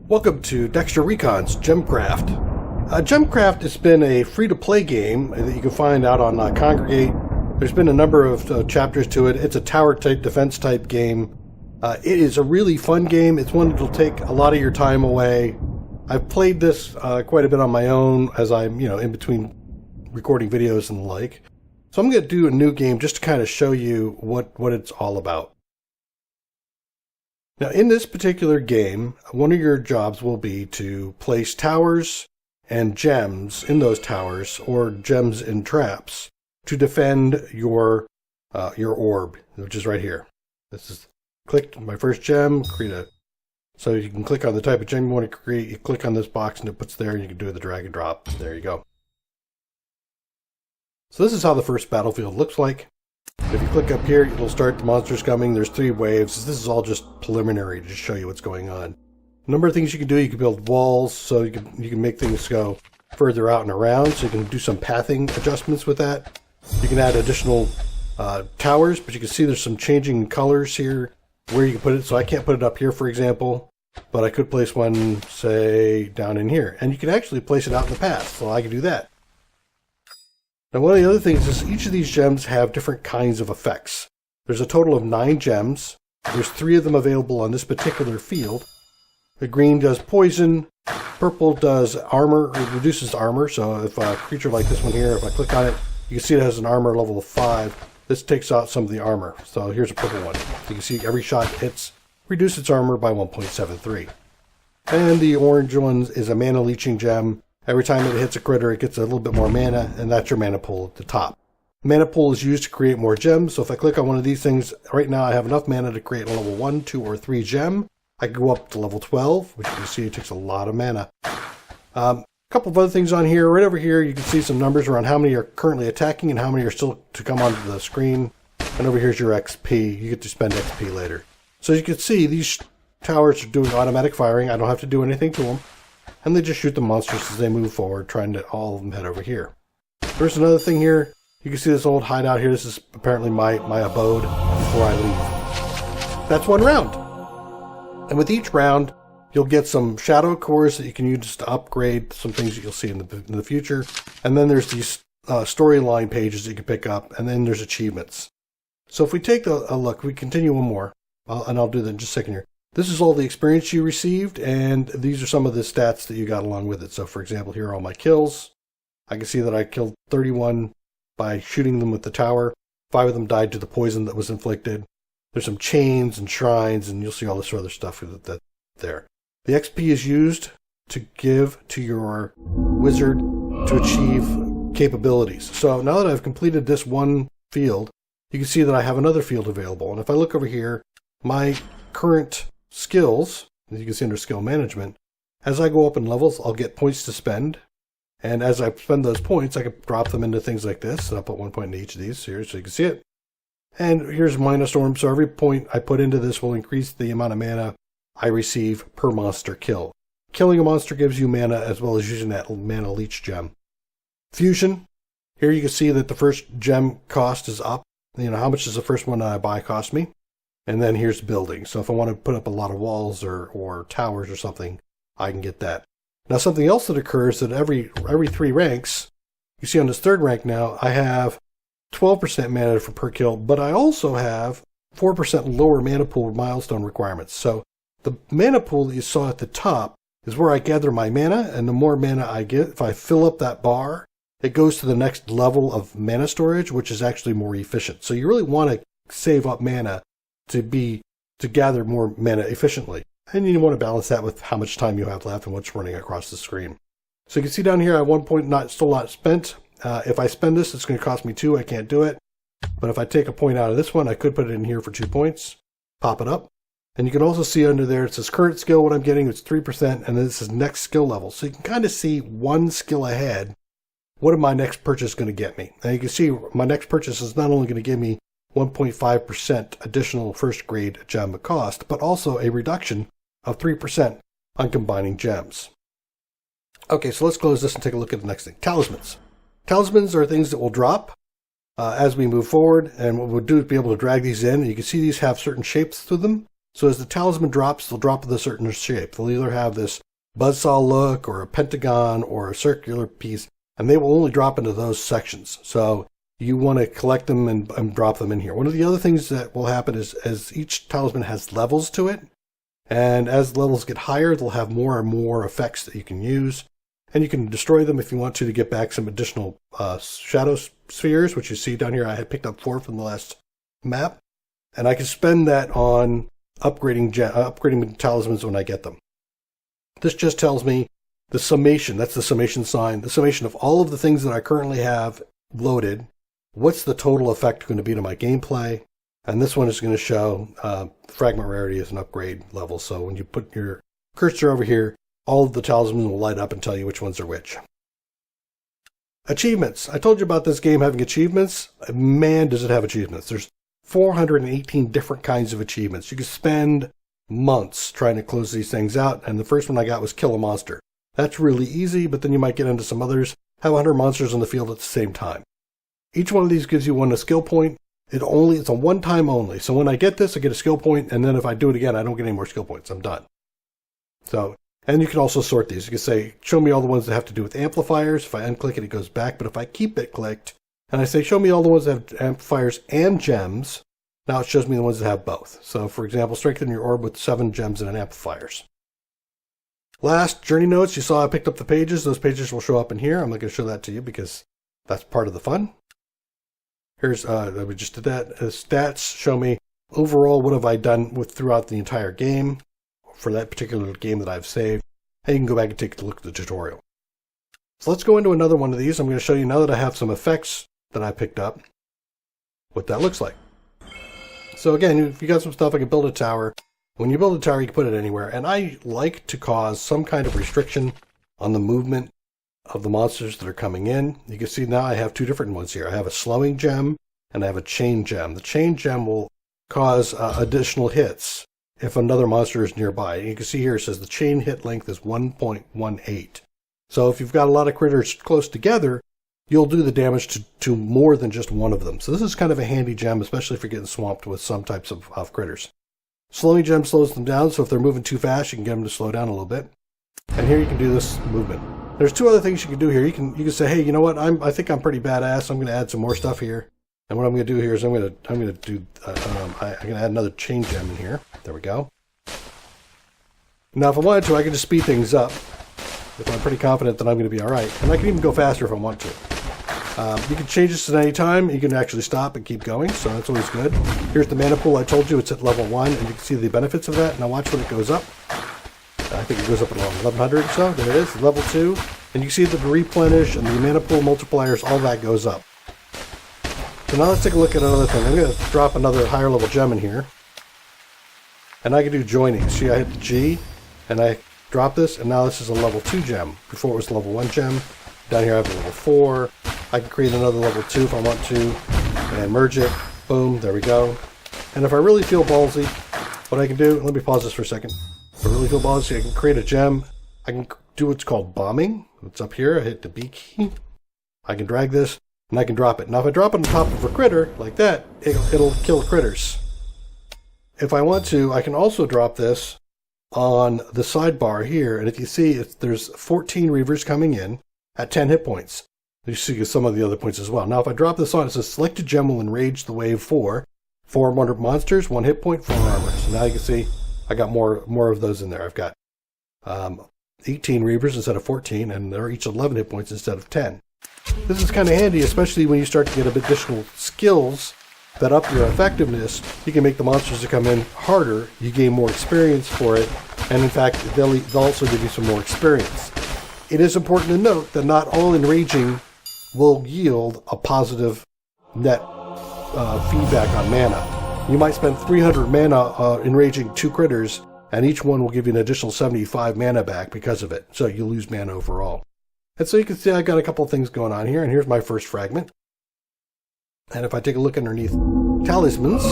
Welcome to Dextor Recons Gemcraft. GemCraft has been a free-to-play game that you can find out on Congregate. There's been a number of chapters to it. It's a tower-type, defense-type game. It is a really fun game. It's one that will take a lot of your time away. I've played this quite a bit on my own as I'm, in between recording videos and the like. So I'm going to do a new game just to kind of show you what it's all about. Now, in this particular game, one of your jobs will be to place towers and gems in those towers, or gems in traps, to defend your orb, which is right here. This is click my first gem, create a. So you can click on the type of gem you want to create. You click on this box, and it puts there, and you can do the drag and drop. There you go. So this is how the first battlefield looks like. If you click up here, it'll start the monsters coming. There's 3 waves. This is all just preliminary to just show you what's going on. A number of things you can do. You can build walls, so you can make things go further out and around. So you can do some pathing adjustments with that. You can add additional towers, but you can see there's some changing colors here where you can put it. So I can't put it up here, for example, but I could place one, say, down in here. And you can actually place it out in the path, so I can do that. Now, one of the other things is each of these gems have different kinds of effects. There's a total of 9 gems. There's 3 of them available on this particular field. The green does poison. Purple does armor. It reduces armor. So if a creature like this one here, if I click on it, you can see it has an armor level of 5. This takes out some of the armor. So here's a purple one. You can see every shot hits, reduce its armor by 1.73. And the orange one is a mana leeching gem. Every time it hits a critter, it gets a little bit more mana, and that's your mana pool at the top. Mana pool is used to create more gems, so if I click on one of these things, right now I have enough mana to create a level 1, 2, or 3 gem. I can go up to level 12, which you can see it takes a lot of mana. A couple of other things on here. Right over here, you can see some numbers around how many are currently attacking and how many are still to come onto the screen. And over here's your XP. You get to spend XP later. So as you can see, these towers are doing automatic firing. I don't have to do anything to them. And they just shoot the monsters as they move forward, trying to all of them head over here. There's another thing here. You can see this old hideout here. This is apparently my abode before I leave. That's one round. And with each round, you'll get some shadow cores that you can use to upgrade some things that you'll see in the future. And then there's these storyline pages that you can pick up. And then there's achievements. So if we take a look, we continue one more. And I'll do that in just a second here. This is all the experience you received, and these are some of the stats that you got along with it. So, for example, here are all my kills. I can see that I killed 31 by shooting them with the tower. 5 of them died to the poison that was inflicted. There's some chains and shrines, and you'll see all this other stuff that there. The XP is used to give to your wizard to achieve capabilities. So now that I've completed this one field, you can see that I have another field available. And if I look over here, my current skills, as you can see under skill management, as I go up in levels, I'll get points to spend. And as I spend those points, I can drop them into things like this. And I'll put 1 point into each of these here so you can see it. And here's Mana Storm. So every point I put into this will increase the amount of mana I receive per monster kill. Killing a monster gives you mana as well as using that mana leech gem. Fusion. Here you can see that the first gem cost is up. How much does the first one I buy cost me? And then here's building. So if I want to put up a lot of walls or towers or something, I can get that. Now something else that occurs that every 3 ranks, you see on this 3rd rank now, I have 12% mana for per kill, but I also have 4% lower mana pool milestone requirements. So the mana pool that you saw at the top is where I gather my mana, and the more mana I get, if I fill up that bar, it goes to the next level of mana storage, which is actually more efficient. So you really want to save up mana to gather more mana efficiently. And you want to balance that with how much time you have left and what's running across the screen. So you can see down here, I have 1 point still not spent. If I spend this, it's going to cost me 2. I can't do it. But if I take a point out of this one, I could put it in here for 2 points. Pop it up. And you can also see under there, it says current skill, what I'm getting, it's 3%. And then this is next skill level. So you can kind of see one skill ahead. What am my next purchase going to get me? And you can see my next purchase is not only going to give me 1.5% additional first grade gem cost, but also a reduction of 3% on combining gems. Okay, so let's close this and take a look at the next thing. Talismans. Talismans are things that will drop as we move forward, and what we'll do is be able to drag these in. And you can see these have certain shapes to them. So as the talisman drops, they'll drop in a certain shape. They'll either have this buzzsaw look or a pentagon or a circular piece, and they will only drop into those sections. So you want to collect them and drop them in here. One of the other things that will happen is as each talisman has levels to it, and as levels get higher, they'll have more and more effects that you can use. And you can destroy them if you want to get back some additional shadow spheres, which you see down here. I had picked up 4 from the last map. And I can spend that on upgrading talismans when I get them. This just tells me the summation. That's the summation sign. The summation of all of the things that I currently have loaded. What's the total effect going to be to my gameplay? And this one is going to show fragment rarity as an upgrade level. So when you put your cursor over here, all of the talismans will light up and tell you which ones are which. Achievements. I told you about this game having achievements. Man, does it have achievements. There's 418 different kinds of achievements. You can spend months trying to close these things out, and the first one I got was kill a monster. That's really easy, but then you might get into some others. Have 100 monsters on the field at the same time. Each one of these gives you a skill point. It's a one-time only. So when I get this, I get a skill point, and then if I do it again, I don't get any more skill points. I'm done. And you can also sort these. You can say, show me all the ones that have to do with amplifiers. If I unclick it, it goes back. But if I keep it clicked, and I say, show me all the ones that have amplifiers and gems, now it shows me the ones that have both. So, for example, strengthen your orb with 7 gems and amplifiers. Last, journey notes. You saw I picked up the pages. Those pages will show up in here. I'm not going to show that to you because that's part of the fun. Here's, we just did that. Stats show me overall what have I done throughout the entire game for that particular game that I've saved. And you can go back and take a look at the tutorial. So let's go into another one of these. I'm going to show you now that I have some effects that I picked up, what that looks like. So again, if you got some stuff, I can build a tower. When you build a tower, you can put it anywhere. And I like to cause some kind of restriction on the movement of the monsters that are coming in. You can see now I have 2 different ones here. I have a slowing gem and I have a chain gem. The chain gem will cause additional hits if another monster is nearby. You can see here it says the chain hit length is 1.18. So if you've got a lot of critters close together, you'll do the damage to more than just one of them. So this is kind of a handy gem, especially if you're getting swamped with some types of critters. Slowing gem slows them down, so if they're moving too fast, you can get them to slow down a little bit. And here you can do this movement. There's 2 other things you can do here. You can say, hey, you know what? I think I'm pretty badass. I'm going to add some more stuff here. And what I'm going to do here is I'm going to add another chain gem in here. There we go. Now, if I wanted to, I can just speed things up. If I'm pretty confident that I'm going to be all right. And I can even go faster if I want to. You can change this at any time. You can actually stop and keep going, so that's always good. Here's the mana pool I told you. It's at level 1, and you can see the benefits of that. Now watch when it goes up. I think it goes up at 1100 or so. There it is, level 2. And you can see the replenish and the mana pool multipliers, all that goes up. So now let's take a look at another thing. I'm going to drop another higher level gem in here. And I can do joining. See, I hit the G, and I drop this, and now this is a level 2 gem. Before it was a level 1 gem. Down here I have a level 4. I can create another level 2 if I want to, and merge it. Boom, there we go. And if I really feel ballsy, what I can do, let me pause this for a second. If I really feel ballsy, I can create a gem. I can do what's called bombing. It's up here. I hit the B key. I can drag this, and I can drop it. Now if I drop it on top of a critter, like that, it'll kill critters. If I want to, I can also drop this on the sidebar here, and if you see, there's 14 Reavers coming in at 10 hit points. You see some of the other points as well. Now if I drop this on, it says select a gem will enrage the wave 4. 400 monsters, 1 hit point, 4 armor. So now you can see I got more of those in there. I've got 18 Reavers instead of 14, and they're each 11 hit points instead of 10. This is kind of handy, especially when you start to get additional skills that up your effectiveness. You can make the monsters that come in harder. You gain more experience for it, and in fact, they'll also give you some more experience. It is important to note that not all enraging will yield a positive net feedback on mana. You might spend 300 mana enraging 2 critters, and each one will give you an additional 75 mana back because of it. So you lose mana overall. And so you can see I got a couple of things going on here, and here's my first fragment. And if I take a look underneath talismans,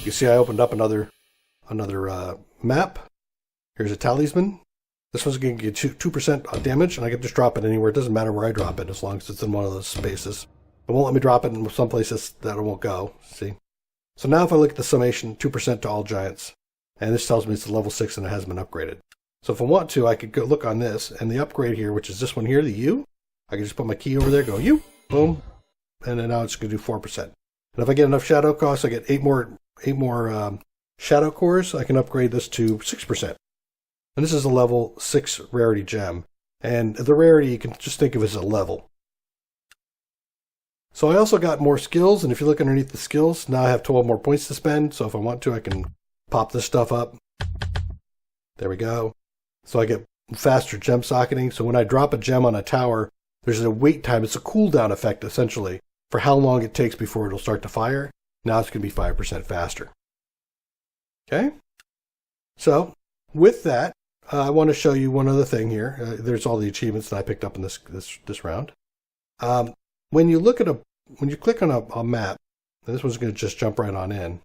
you see I opened up another map. Here's a talisman. This one's going to get 2% damage, and I can just drop it anywhere. It doesn't matter where I drop it, as long as it's in one of those spaces. It won't let me drop it in some places that it won't go. See? So now if I look at the summation, 2% to all giants. And this tells me it's a level 6 and it hasn't been upgraded. So if I want to, I could go look on this, and the upgrade here, which is this one here, the U, I can just put my key over there, go U, boom, and then now it's going to do 4%. And if I get enough shadow costs, I get 8 more shadow cores, I can upgrade this to 6%. And this is a level 6 rarity gem. And the rarity you can just think of as a level. So I also got more skills, and if you look underneath the skills, now I have 12 more points to spend. So if I want to, I can pop this stuff up. There we go. So I get faster gem socketing. So when I drop a gem on a tower, there's a wait time. It's a cooldown effect, essentially, for how long it takes before it'll start to fire. Now it's going to be 5% faster. Okay? So with that, I want to show you one other thing here. There's all the achievements that I picked up in this round. When you click on a map, and this one's going to just jump right on in.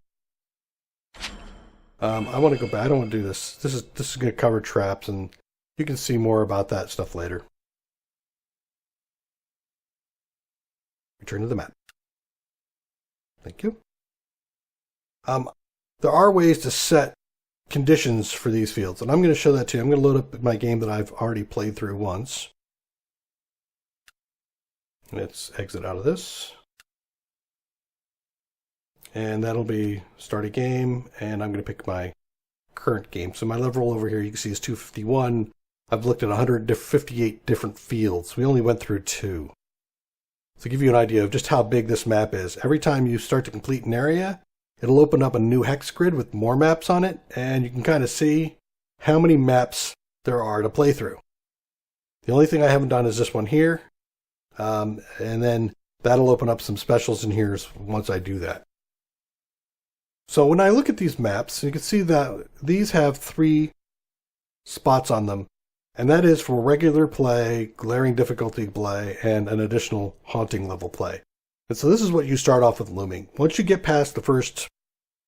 I want to go back. I don't want to do this. This is going to cover traps, and you can see more about that stuff later. Return to the map. Thank you. There are ways to set conditions for these fields, and I'm going to show that to you. I'm going to load up my game that I've already played through once. Let's exit out of this. And that'll be start a game, and I'm going to pick my current game. So my level over here, you can see, is 251. I've looked at 158 different fields. We only went through 2. To give you an idea of just how big this map is, every time you start to complete an area, it'll open up a new hex grid with more maps on it, and you can kind of see how many maps there are to play through. The only thing I haven't done is this one here, and then that'll open up some specials in here once I do that. So when I look at these maps, you can see that these have 3 spots on them, and that is for regular play, glaring difficulty play, and an additional haunting level play. And so this is what you start off with looming. Once you get past the first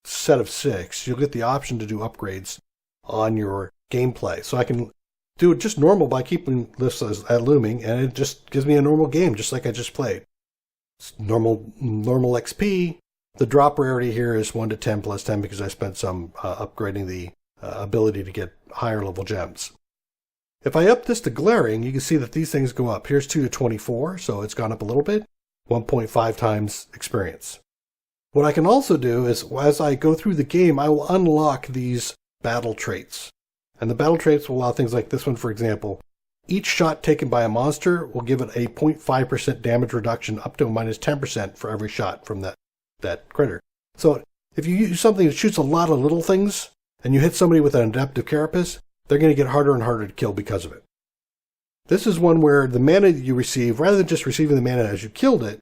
set of 6, you'll get the option to do upgrades on your gameplay. So I can do it just normal by keeping this at looming, and it just gives me a normal game, just like I just played. It's normal XP. The drop rarity here is 1 to 10 plus 10 because I spent some upgrading the ability to get higher level gems. If I up this to glaring, you can see that these things go up. Here's 2 to 24, so it's gone up a little bit. 1.5 times experience. What I can also do is, as I go through the game, I will unlock these battle traits. And the battle traits will allow things like this one, for example. Each shot taken by a monster will give it a 0.5% damage reduction up to a minus 10% for every shot from that critter. So if you use something that shoots a lot of little things, and you hit somebody with an adaptive carapace, they're going to get harder and harder to kill because of it. This is one where the mana that you receive, rather than just receiving the mana as you killed it,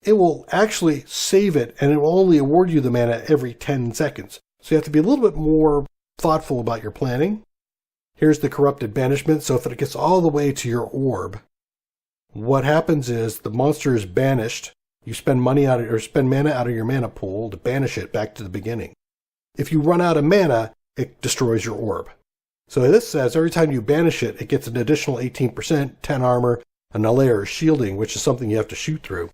it will actually save it, and it will only award you the mana every 10 seconds. So you have to be a little bit more thoughtful about your planning. Here's the corrupted banishment. So if it gets all the way to your orb, what happens is the monster is banished. You spend mana out of your mana pool to banish it back to the beginning. If you run out of mana, it destroys your orb. So this says every time you banish it, it gets an additional 18%, 10 armor, and a layer of shielding, which is something you have to shoot through.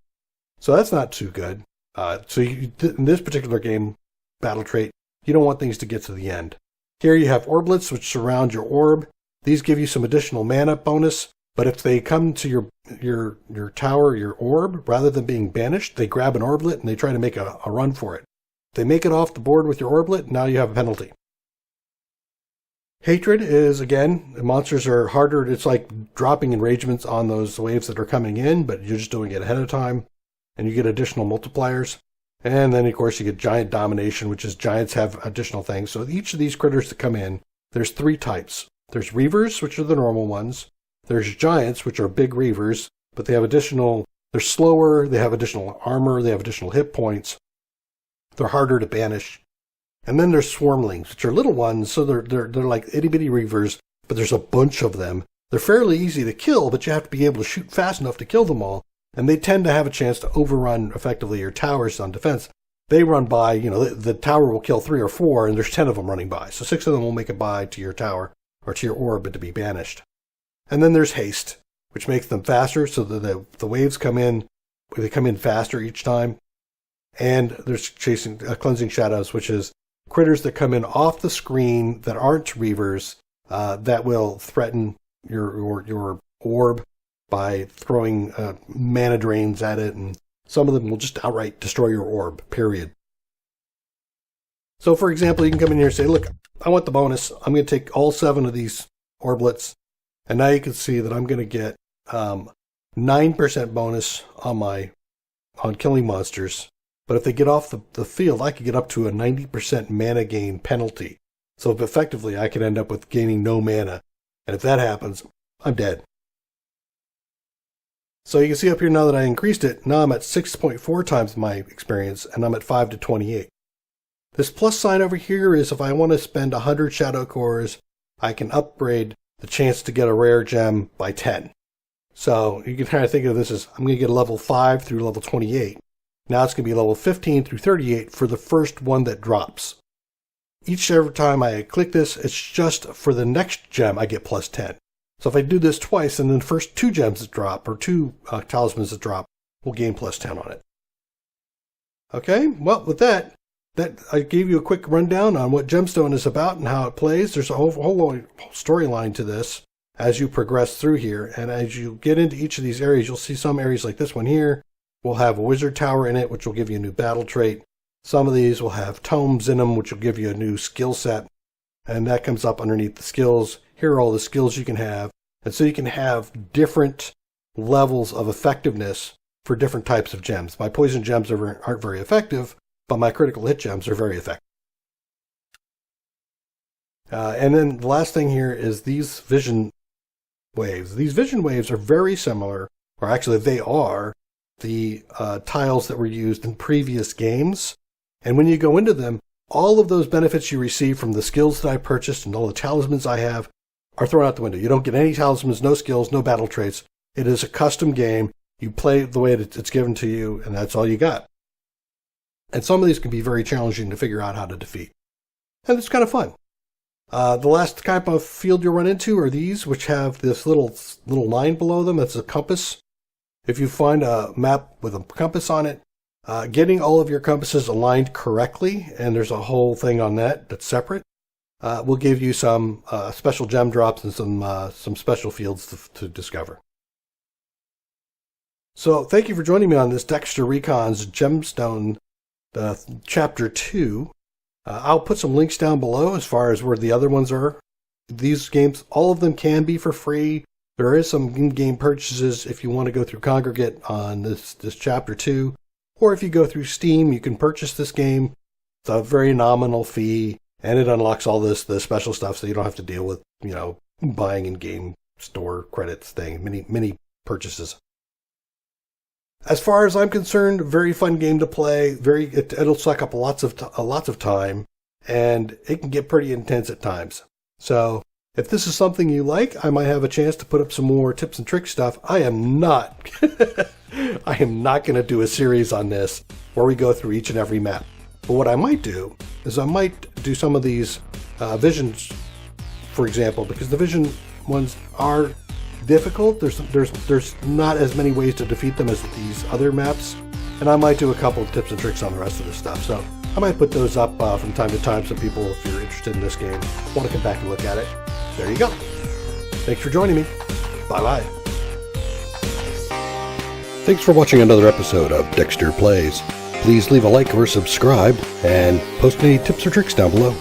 So that's not too good. In this particular game, battle trait, you don't want things to get to the end. Here you have orblets, which surround your orb. These give you some additional mana bonus, but if they come to your tower, your orb, rather than being banished, they grab an orblet and they try to make a run for it. If they make it off the board with your orblet, now you have a penalty. Hatred is, again, the monsters are harder. It's like dropping enragements on those waves that are coming in, but you're just doing it ahead of time, and you get additional multipliers. And then, of course, you get giant domination, which is giants have additional things. So each of these critters that come in, there's 3 types. There's Reavers, which are the normal ones. There's giants, which are big Reavers, but they have they're slower, they have additional armor, they have additional hit points. They're harder to banish. And then there's swarmlings, which are little ones, so they're like itty-bitty Reavers, but there's a bunch of them. They're fairly easy to kill, but you have to be able to shoot fast enough to kill them all. And they tend to have a chance to overrun, effectively, your towers on defense. They run by, the tower will kill 3 or 4, and there's 10 of them running by. So 6 of them will make it by to your tower, or to your orb, to be banished. And then there's haste, which makes them faster, so that the waves come in, they come in faster each time. And there's Cleansing Shadows, which is critters that come in off the screen that aren't Reavers that will threaten your orb by throwing mana drains at it, and some of them will just outright destroy your orb, period. So, for example, you can come in here and say, look, I want the bonus. I'm going to take all 7 of these orblets, and now you can see that I'm going to get 9% bonus on killing monsters. But if they get off the field, I could get up to a 90% mana gain penalty. So effectively, I could end up with gaining no mana. And if that happens, I'm dead. So you can see up here now that I increased it, now I'm at 6.4 times my experience, and I'm at 5 to 28. This plus sign over here is if I want to spend 100 shadow cores, I can upgrade the chance to get a rare gem by 10. So you can kind of think of this as I'm going to get a level 5 through level 28. Now it's going to be level 15 through 38 for the first one that drops. Every time I click this, it's just for the next gem I get plus 10. So if I do this twice, and then the first 2 gems that drop, or 2 talismans that drop, will gain plus 10 on it. Okay, well, with that I gave you a quick rundown on what Gemstone is about and how it plays. There's a whole storyline to this as you progress through here. And as you get into each of these areas, you'll see some areas like this one here will have a wizard tower in it, which will give you a new battle trait. Some of these will have tomes in them, which will give you a new skill set. And that comes up underneath the skills. Here are all the skills you can have. And so you can have different levels of effectiveness for different types of gems. My poison gems aren't very effective, but my critical hit gems are very effective. And then the last thing here is these vision waves. These vision waves are very similar, or actually they are, the tiles that were used in previous games. And when you go into them, all of those benefits you receive from the skills that I purchased and all the talismans I have are thrown out the window. You don't get any talismans, no skills, no battle traits. It is a custom game. You play the way it's given to you, and that's all you got. And some of these can be very challenging to figure out how to defeat. And it's kind of fun. The last type of field you'll run into are these, which have this little line below them. That's a compass. If you find a map with a compass on it, getting all of your compasses aligned correctly, and there's a whole thing on that's separate, will give you some special gem drops and some special fields to discover. So thank you for joining me on this Dextor Recons Gemstone Chapter 2. I'll put some links down below as far as where the other ones are. These games, all of them can be for free. There is some in-game purchases if you want to go through Congregate on this Chapter 2. Or if you go through Steam, you can purchase this game. It's a very nominal fee, and it unlocks all the special stuff so you don't have to deal with, buying in-game store credits thing, many purchases. As far as I'm concerned, very fun game to play. It'll suck up lots of time, and it can get pretty intense at times. So if this is something you like, I might have a chance to put up some more tips and tricks stuff. I am not going to do a series on this where we go through each and every map. But what I might do is I might do some of these visions, for example, because the vision ones are difficult. There's not as many ways to defeat them as these other maps, and I might do a couple of tips and tricks on the rest of this stuff. So I might put those up from time to time so people, if you're interested in this game, want to come back and look at it. There you go. Thanks for joining me. Bye-bye. Thanks for watching another episode of Dextor Plays. Please leave a like or subscribe, and post any tips or tricks down below.